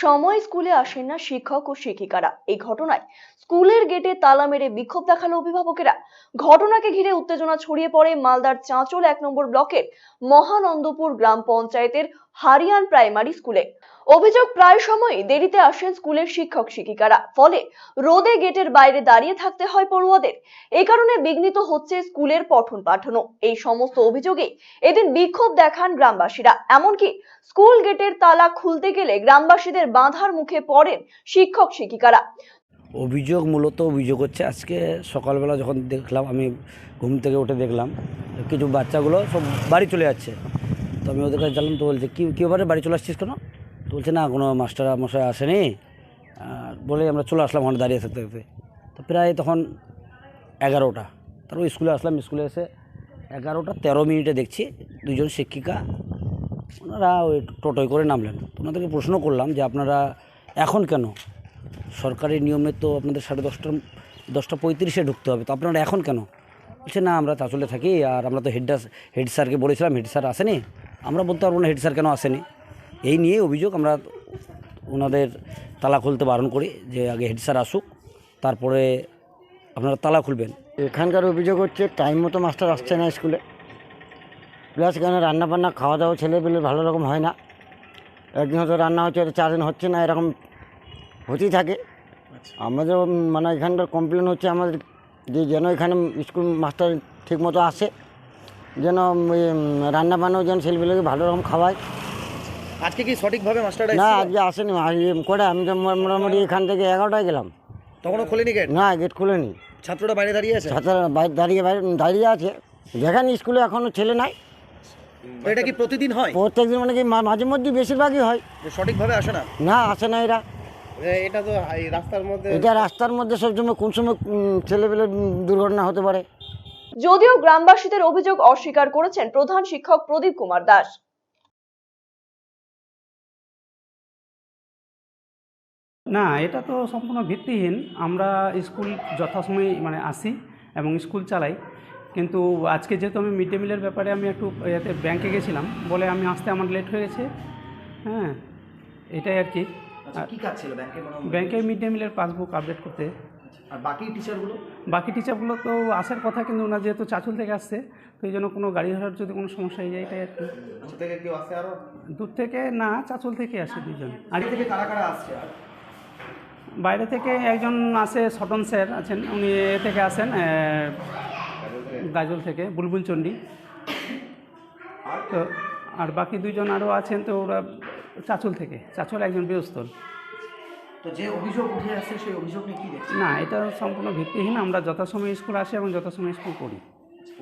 সময় স্কুলে আসেন না শিক্ষক ও শিক্ষিকারা। এই ঘটনায় স্কুলের গেটে তালা মেরে বিক্ষোভ দেখালো অভিভাবকেরা। ঘটনাকে ঘিরে উত্তেজনা ছড়িয়ে পড়ে মালদার চাঁচল 1 নম্বর ব্লকের মহানন্দপুর গ্রাম পঞ্চায়েতের হারিয়ান প্রাইমারি স্কুলে। অভিযোগ, প্রায় সময় দেরিতে আসেন স্কুলের শিক্ষক শিক্ষিকারা, ফলে রোদে গেটের বাইরে দাঁড়িয়ে থাকতে হয় পড়ুয়াদের। এই কারণে বিঘ্নিত হচ্ছে স্কুলের পঠন পাঠনও। এই সমস্ত অভিযোগে এদিন বিক্ষোভ দেখান গ্রামবাসীরা। এমনকি স্কুল গেটের তালা খুলতে গেলে গ্রামবাসীদের বাধার মুখে পড়েন শিক্ষক শিক্ষিকারা। অভিযোগ হচ্ছে আজকে সকালবেলা যখন দেখলাম, আমি ঘুম থেকে উঠে দেখলাম কিছু বাচ্চাগুলো সব বাড়ি চলে যাচ্ছে। তো আমি ওদের কাছে জানলাম, তো বলছে কী ব্যাপারে বাড়ি চলে আসছিস কেন? তো বলছে না, কোনো মাস্টার মশাই আসেনি বলে আমরা চলে আসলাম ওখানে দাঁড়িয়ে থাকতে থাকতে। তো প্রায় তখন 11টা, তারপর স্কুলে আসলাম। স্কুলে এসে 11টা 13 মিনিটে দেখছি দুজন শিক্ষিকা ওনারা ওই টোটোয় করে নামলেন। ওনাদেরকে প্রশ্ন করলাম যে আপনারা এখন কেন? সরকারি নিয়মে তো আপনাদের 10:35 ঢুকতে হবে, তো আপনারা এখন কেন? বলছে না, আমরা চাঁচলে থাকি আর আমরা তো হেড স্যারকে বলেছিলাম, হেড স্যার আসেনি, আমরা বলতে পারবো না হেড স্যার কেন আসেনি। এই নিয়ে অভিযোগ। আমরা ওনাদের তালা খুলতে বারণ করি যে আগে হেড স্যার আসুক, তারপরে আপনারা তালা খুলবেন। এখানকার অভিযোগ হচ্ছে টাইম মতো মাস্টার আসছে না স্কুলে, প্লাস এখানে রান্নাবান্না খাওয়া দাওয়া ছেলেপেলে ভালো রকম হয় না। একদিন হয়তো রান্না হচ্ছে, 4 দিন হচ্ছে না, এরকম হতেই থাকে। আমাদের মানে এখানকার কমপ্লেন হচ্ছে আমাদের যে যেন এখানে স্কুল মাস্টার ঠিকমতো আসে, যেন রান্নাবান্নাও যেন ছেলেপেলেকে ভালো রকম খাওয়ায়। আজকে কি সঠিকভাবে মাস্টার না, আজকে আসেনি। করে আমি তো মোটামুটি এখান থেকে 11টায় গেলাম, তখনও খোলেনি গেট? না, গেট খুলেনি। ছাত্ররা বাইরে দাঁড়িয়ে আছে? ছাত্ররা বাইরে দাঁড়িয়ে আছে। যেখানে স্কুলে এখনও ছেলে নাই। তো এটা কি প্রতিদিন হয়? প্রত্যেকদিন মানে কি মাঝে মধ্যে বেশিরভাগই হয়। সঠিকভাবে আসে না? না, আসে না এরা। এটা তো এই রাস্তার মধ্যে সবসময় কোন সময় ছেলেপেলে দুর্ঘটনা হতে পারে। যদিও গ্রামবাসীদের অভিযোগ অস্বীকার করেছেন প্রধান শিক্ষক প্রদীপ কুমার দাস। না, এটা তো সম্পূর্ণ ভিত্তিহীন। আমরা স্কুল যথাসময়ে আসি এবং স্কুল চালাই, কিন্তু আজকে যেহেতু আমি মিড ডে মিলের ব্যাপারে আমি একটু এতে ব্যাংকে গেছিলাম বলে আমি আসতে আমার লেট হয়ে গেছে। হ্যাঁ, এটাই আর কি। কি কাজ ছিল ব্যাংকে? ব্যাংকে মিড ডে মিলের পাসবুক আপডেট করতে। আর বাকি টিচারগুলো তো আসার কথা, কিন্তু ওনার যেহেতু চাঁচল থেকে আসছে, তো এই জন্য কোনো গাড়ি ধরার যদি কোনো সমস্যা হয়ে যায়, এটাই আর কি। থেকে কেউ আসে আরও? দূর থেকে না, চাঁচল থেকে আসে দুজন। আর থেকে কারা আসছে? বাইরে থেকে একজন আসে, সটন স্যার আছেন, উনি এ থেকে আসেন গাজল থেকে, বুলবুল চণ্ডী। তো আর বাকি দুজন আরও আছেন, তো ওরা চাঁচল থেকে, চাঁচল একজন বৃহস্পল। তো যে অভিযোগ উঠে আসছে সেই অভিযোগ নিয়ে কী দেখছেন? না, এটা সম্পূর্ণ ভিত্তিহীন। আমরা যথাসময়ে স্কুল আসি এবং যথাসময়ে স্কুল করি।